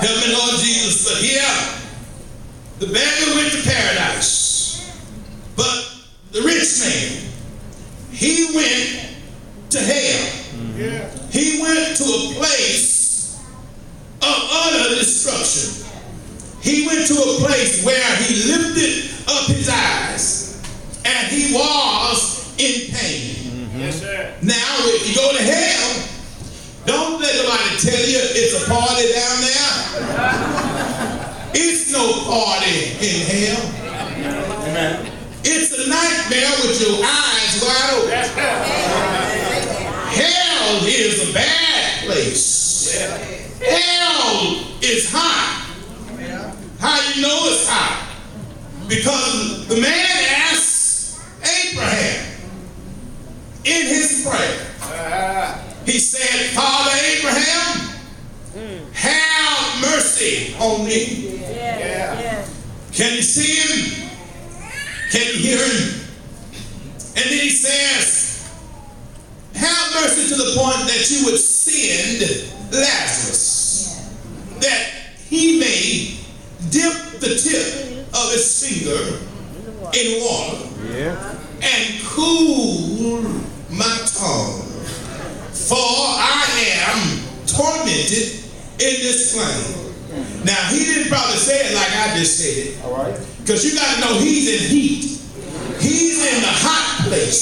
Help me, Lord Jesus. But here, the beggar went to paradise. But the rich man, he went to hell. He went to a place of utter destruction. He went to a place where he lifted up his eyes and he was in pain. Yes, sir. Now, if you go to hell, don't let nobody tell you it's a party down there. It's no party in hell. Amen. It's a nightmare with your eyes wide open. Hell is a bad place. Hell is hot. How you know it's hot? Because the man asked Abraham in his prayer. He said, Father Abraham, have mercy on me. Can you see him? Can you hear him? And then he says, have mercy to the point that you would send Lazarus, that he may dip the tip of his finger in water and cool my tongue. For I am tormented in this flame. Now, he didn't probably say it like I just said it. All right. Because you got to know he's in heat. He's in the hot place.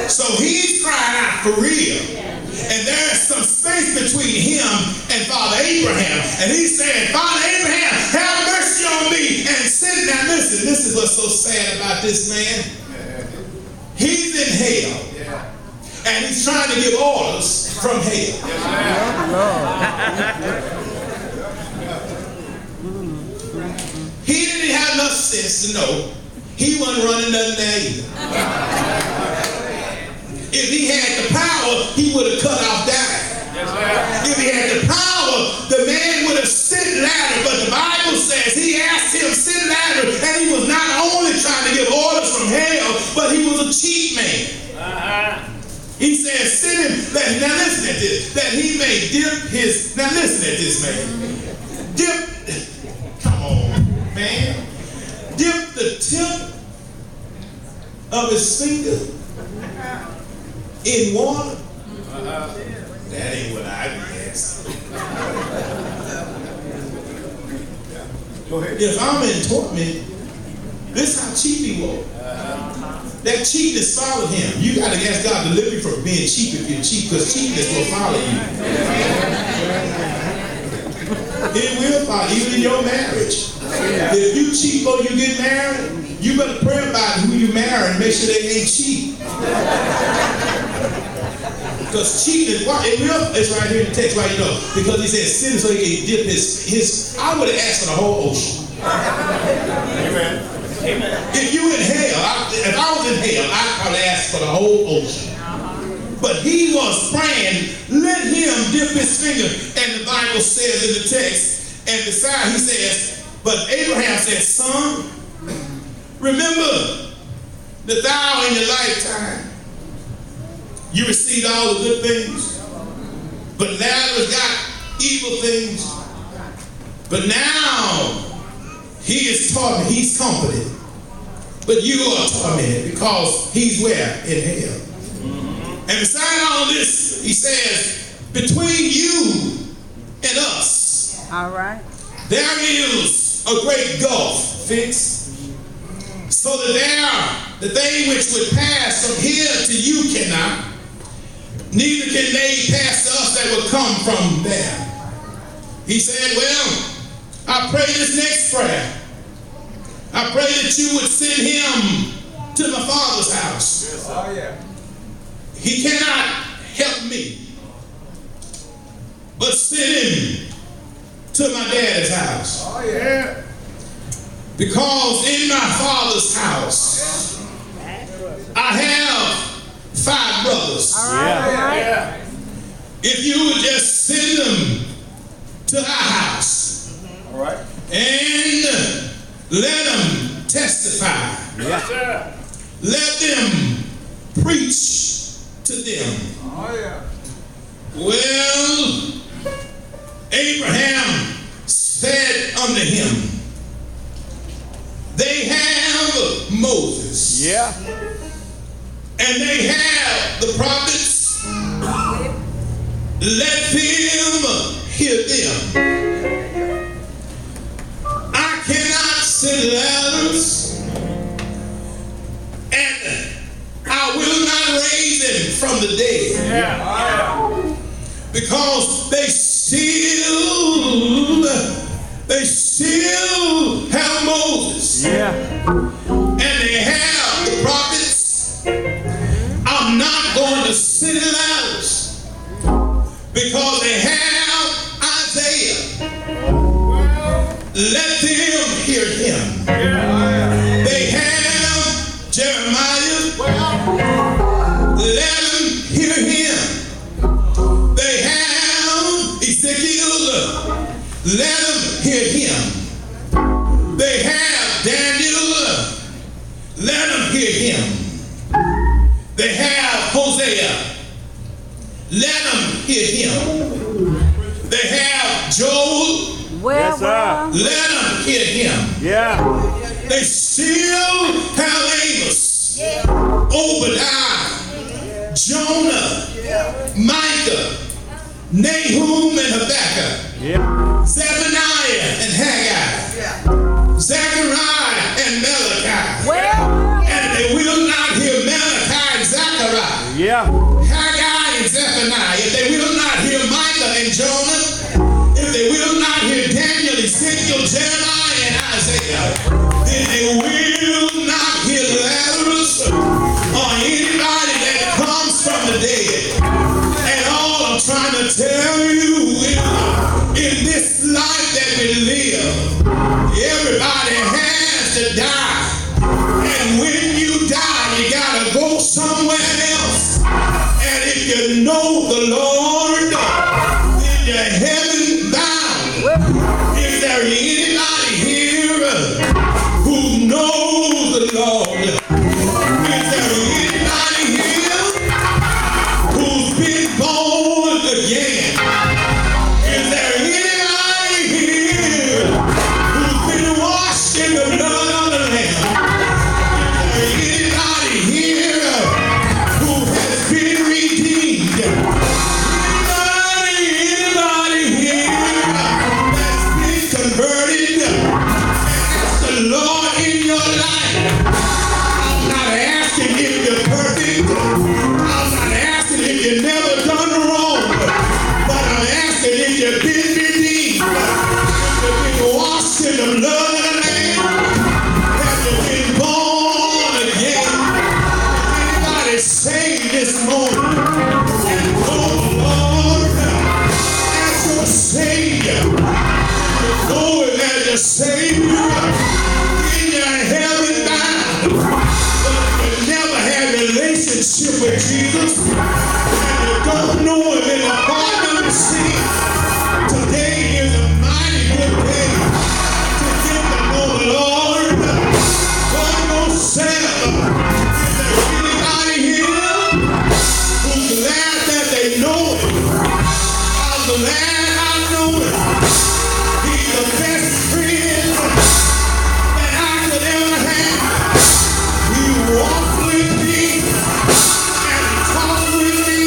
So he's crying out for real. And there's some space between him and Father Abraham. And he's saying, Father Abraham, have mercy on me. And send. Now listen, this is what's so sad about this man. He's in hell. And he's trying to give orders from hell. He didn't have enough sense to know he wasn't running nothing there either. If he had the power, he would have cut off dying. If he had the power, the man would have sent ladder. But the Bible says he asked him to send ladder, and he was not only trying to give orders from hell, but he was a cheat man. He says, send him, now listen at this, that he may dip his, now listen at this, man. Come on, man. Dip the tip of his finger in water. That ain't what I guess. Go ahead. If I'm in torment, this is how cheap he was. That cheapness followed him. You got to ask God to deliver you from being cheap if you're cheap, because cheapness will follow you. It will follow you, even in your marriage. If you cheap or you get married, you better pray about who you marry and make sure they ain't cheap. Because cheapness, it's right here in the text, right? You know, because he said sin so he can dip his. I would have asked for the whole ocean. Amen. Amen. If you in hell, if I was in hell, I'd probably ask for the whole ocean. But he was praying, let him dip his finger. And the Bible says in the text, and beside he says, but Abraham said, son, remember that thou in your lifetime, you received all the good things, but Lazarus got evil things. But now he is tormented, he's comforted. But you are tormented because he's where? In hell. And beside all this, he says, between you and us, all right, there is a great gulf fixed, so that the thing which would pass from here to you cannot, neither can they pass to us that will come from there. He said, well, I pray this next prayer. I pray that you would send him to my father's house. Yes, oh, yeah. He cannot help me, but send him to my dad's house. Oh, yeah. Because in my father's house, I have 5 brothers. All right. Yeah. If you would just send them to our house, all right, and let them testify. Yes, sir. Let them preach to them. Oh, yeah. Well, Abraham come to him. They have Moses. Yeah. And they have the prophets. Let them hear them. I cannot send letters, and I will not raise them from the dead. Yeah. Because they still have Moses. Yeah. And they have the prophets. I'm not going to send letters because they have Isaiah. Let them hear him. They have Jeremiah. Let them hear him. They have Ezekiel. Let them hear him. They have Daniel. Let them hear him. They have Hosea. Let them hear him. They have Joel. Yes, sir. Let them hear him. Yeah. They still have Amos, Obadiah, Jonah, Micah, Nahum and Habakkuk, Yeah. Zephaniah and Haggai, Zechariah and Malachi. And they will not hear Malachi and Zechariah, Yeah. Haggai and Zephaniah. If they will not hear Micah and Jonah, if they will not hear Daniel, Ezekiel, Jeremiah, and Isaiah, then they will not hear Lazarus or anybody that comes from the dead. And all I'm trying to tell you is, in this life that we live, everybody has to die. And when you die, you gotta go somewhere else. And if you know the Lord, then you're heaven bound. Is there anybody here who knows the Lord? Is there anybody here who's been born again? Is there anybody here who's been washed in the blood of the Lamb? Is there anybody here who has been redeemed? Anybody here that's been converted and asked the Lord in your life? I'm not asking if you're perfect. I'm not asking if you've never done wrong. But I'm asking if you've been redeemed. If you've been washed in the blood of the Lamb. Have you been born again? Is anybody saved this morning? And oh Lord, as your Savior, you know it as your Savior, in your heaven bound. But if you never had a relationship with Jesus, and you don't know him in the pardon of sin, today is a mighty good day to get to know the Lord for yourself. Is there anybody here who's glad that they know him? I'm glad I know him. He's the best friend that I could ever have. He walked with me and he talked with me.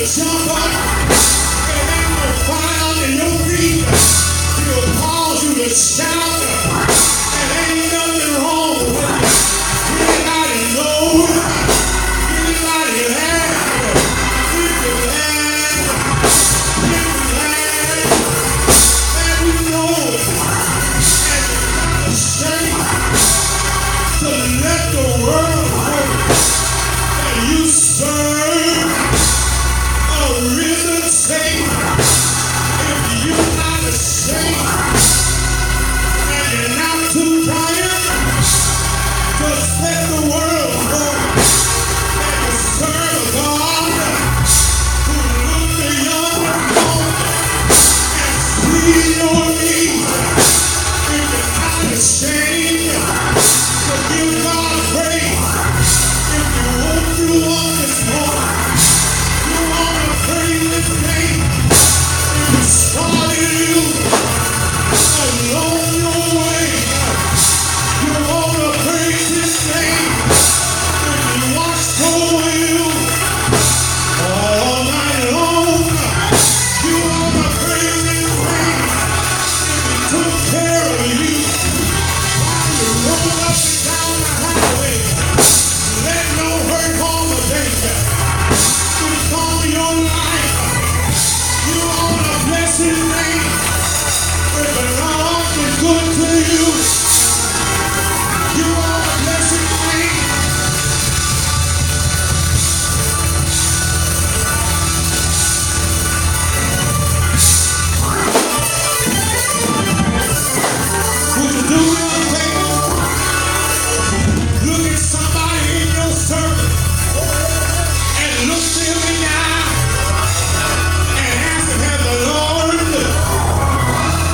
jump up. It ain't no fire in your feet. He'll cause you to shout. And ain't nothing wrong with it. Anybody know? Anybody have? If you have, and you know it. And you're not ashamed to let the world know that you serve a risen Savior. If you're not ashamed and you're not too tired, just let the world know that you serve a God who looked beyond the moon and see your needs. If you're not ashamed to give God praise, if you woke you up this morning, you want to praise His name. If He started you along your way, you want to praise His name. If He watched over you all night long, you want to praise His name. If He took care of you while you rolled up and down the highway, let no hurt, harm, or danger become your life. You want to bless His name. If the Lord is good to you, you want to bless His name. Would you do me a favor? Look at somebody in your circle and look them in the eye and ask them, has the Lord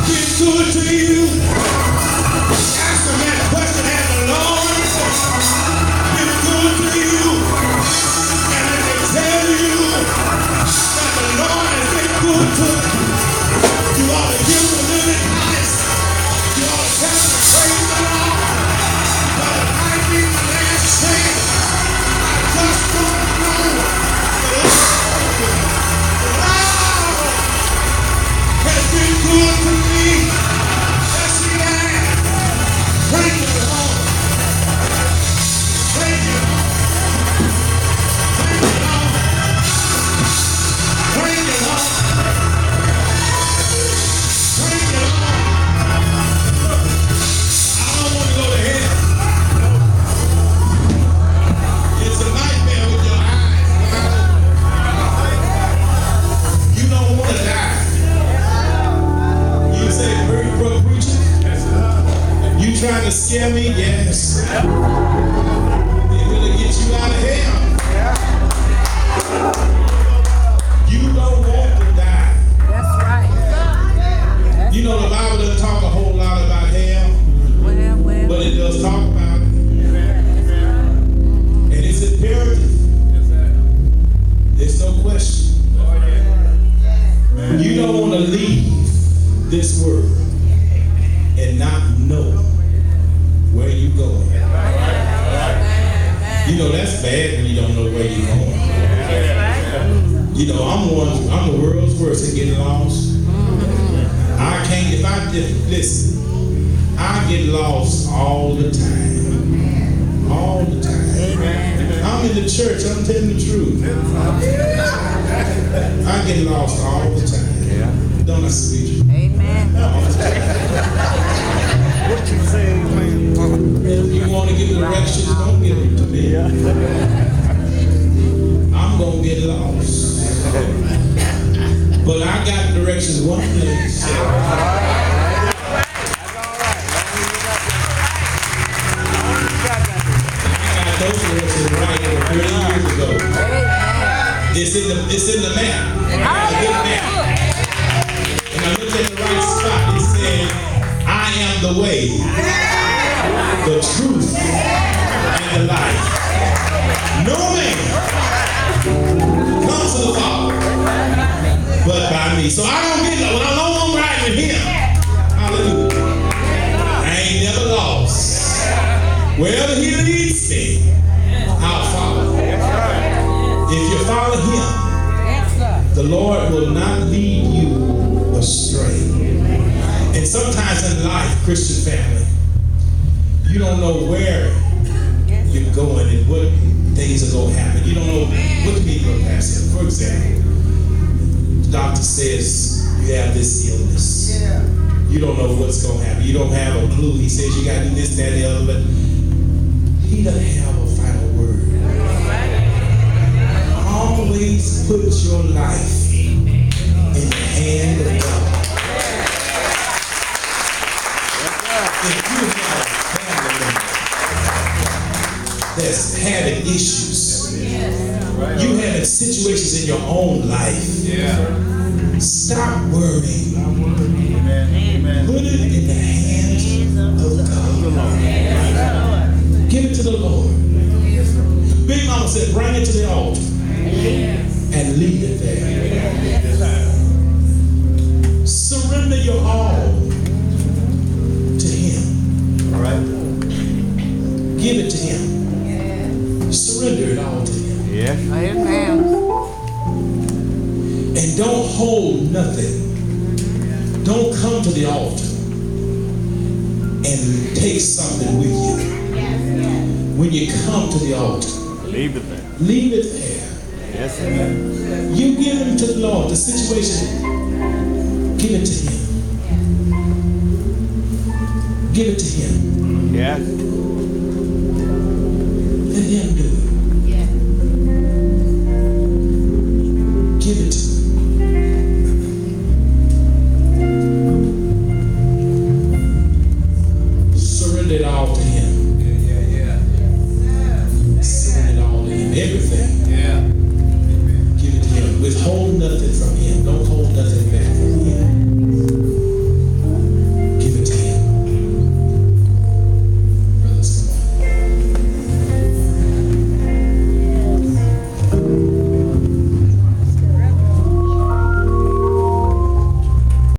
been good to you? Ask them that question, has the Lord been good to you? And if they tell you that the Lord has been good to you, you ought to give them a little advice. You ought to tell them to praise the Lord. But it might be the last chance. I just don't know. The Lord has been good to me. Yes, He has. Thank you, Lord. Thank you, Lord. Thank you, Lord. Thank you, Lord. Thank you, Lord. I don't want to go to hell. It's a nightmare with your eyes wide open. You don't want to die. You say, preacher, you trying to scare me? Yes. They're going to get you out of hell. You don't want to die. That's right. You know, the Bible doesn't talk a whole lot about hell, Well. but it does talk about it. And it's imperative. There's no question. You don't want to leave this world and not know where you're going. You know, that's bad when you don't know where you're going. You know, I'm the world's worst at getting lost. I can't, listen, I get lost all the time. All the time. I'm in the church, I'm telling the truth. I get lost all the time. Don't I, sweet? Amen. What you say, man? If you want to give directions, don't give them to me. I'm going to get lost. But I got directions one place. I got those directions right over 30 years ago. It's in the map. A good map. And I looked at the right spot. It said, I am the way, the truth, and the life. No man comes to the Father but by me. So I don't get lost. When I know I'm riding with Him, hallelujah, I ain't never lost. Wherever He leads me, I'll follow. If you follow Him, The Lord will not lead you astray. And sometimes in life, Christian family, you don't know where you're going and what things are going to happen. You don't know what to be your pastor. For example, the doctor says you have this illness. You don't know what's going to happen. You don't have a clue. He says you got to do this, that, and the other, but he doesn't have a final word. Always put your life in the hand of God. If you have a family member that's having issues, you having situations in your own life, stop worrying. Put it in the hands of God. Give it to the Lord. Big Mama said, bring it to the altar and leave it there. Surrender your all to Him. All right. Give it to Him. Surrender it all to Him. Yeah. Amen. And don't hold nothing. Don't come to the altar and take something with you. When you come to the altar, Leave it there. leave it there. Yes, amen. You give it to the Lord. The situation, give it to Him. Give it to Him. Yes.